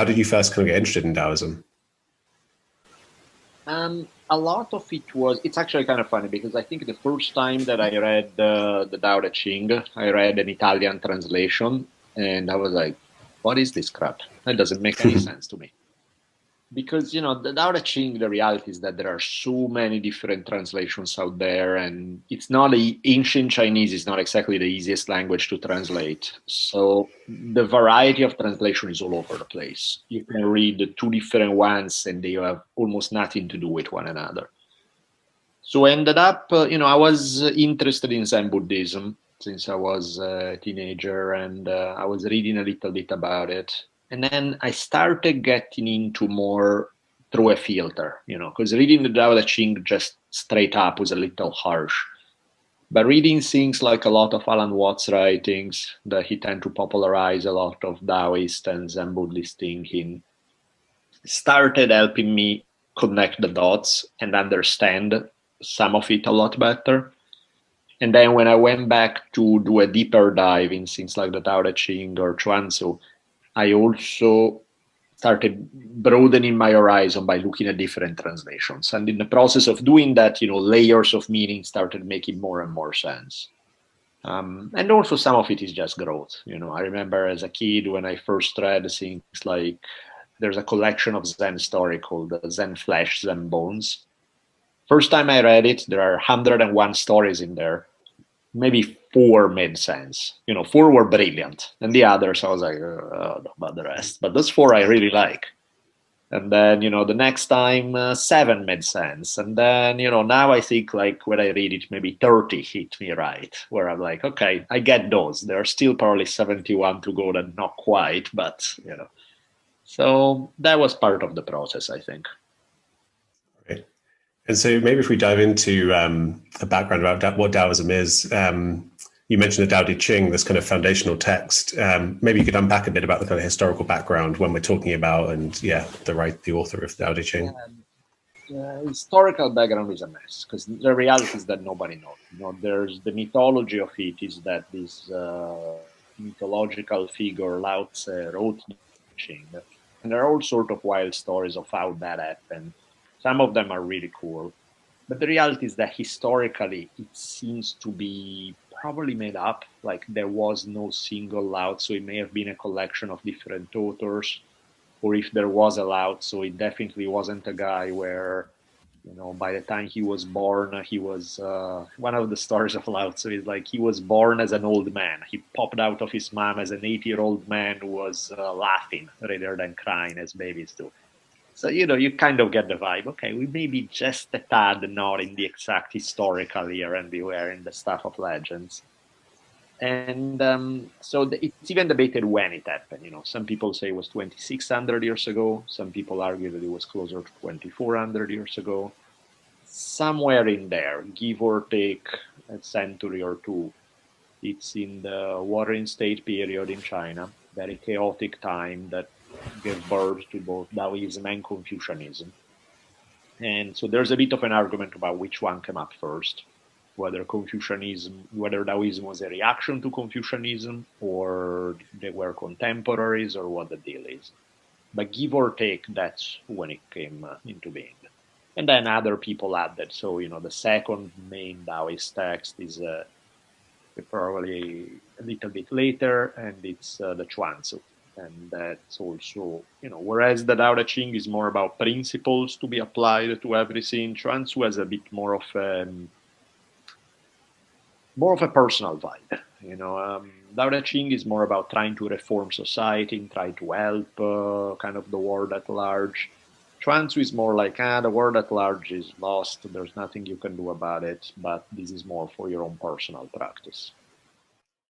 how did you first kind of get interested in Taoism? A lot of it was, it's actually kind of funny because I think the first time that I read the Tao Te Ching, I read an Italian translation and I was like, what is this crap? That doesn't make any sense to me. Because, the Tao Te Ching, the reality is that there are so many different translations out there, and it's not ancient Chinese is not exactly the easiest language to translate. So the variety of translation is all over the place. You can read the two different ones, and they have almost nothing to do with one another. So I ended up, I was interested in Zen Buddhism since I was a teenager, and I was reading a little bit about it. And then I started getting into more through a filter, because reading the Tao Te Ching just straight up was a little harsh. But reading things like a lot of Alan Watts' writings, that he tend to popularize a lot of Taoist and Zen Buddhist thinking, started helping me connect the dots and understand some of it a lot better. And then when I went back to do a deeper dive in things like the Tao Te Ching or Chuan Tzu, I also started broadening my horizon by looking at different translations. And in the process of doing that, layers of meaning started making more and more sense. And also some of it is just growth. I remember as a kid when I first read things like there's a collection of Zen story called Zen Flesh, Zen Bones. First time I read it, there are 101 stories in there. Maybe 4 made sense. 4 were brilliant. And the others, I was like, oh, about the rest. But those 4 I really like. And then, the next time, 7 made sense. And then, now I think like when I read it, maybe 30 hit me right. Where I'm like, okay, I get those. There are still probably 71 to go that not quite, but, So that was part of the process, I think. Okay. And so maybe if we dive into a background about what Taoism is, you mentioned the Tao Te Ching, this kind of foundational text. Maybe you could unpack a bit about the kind of historical background when we're talking about, and the author of the Tao Te Ching. Historical background is a mess because the reality is that nobody knows. There's the mythology of it is that this mythological figure Lao Tse wrote the Ching, and there are all sorts of wild stories of how that happened. Some of them are really cool. But the reality is that historically, it seems to be probably made up. Like there was no single Lao Tzu. It may have been a collection of different authors. Or if there was a Lao Tzu, it definitely wasn't a guy where, by the time he was born, he was, one of the stories of Lao Tzu is like he was born as an old man. He popped out of his mom as an 8-year-old man who was laughing rather than crying as babies do. So, you kind of get the vibe. Okay, we may be just a tad not in the exact historical year and we were in the stuff of legends. And so it's even debated when it happened. Some people say it was 2,600 years ago. Some people argue that it was closer to 2,400 years ago. Somewhere in there, give or take a century or two. It's in the Warring State period in China, very chaotic time that gave birth to both Taoism and Confucianism. And so there's a bit of an argument about which one came up first, whether Taoism was a reaction to Confucianism or they were contemporaries or what the deal is. But give or take, that's when it came into being. And then other people added. So, the second main Taoist text is probably a little bit later, and it's the Chuan Tzu. And that's also, whereas the Tao Te Ching is more about principles to be applied to everything, Chuan Tzu has a bit more of a personal vibe. Tao Te Ching is more about trying to reform society and try to help kind of the world at large. Chuan Tzu is more like, the world at large is lost. There's nothing you can do about it, but this is more for your own personal practice.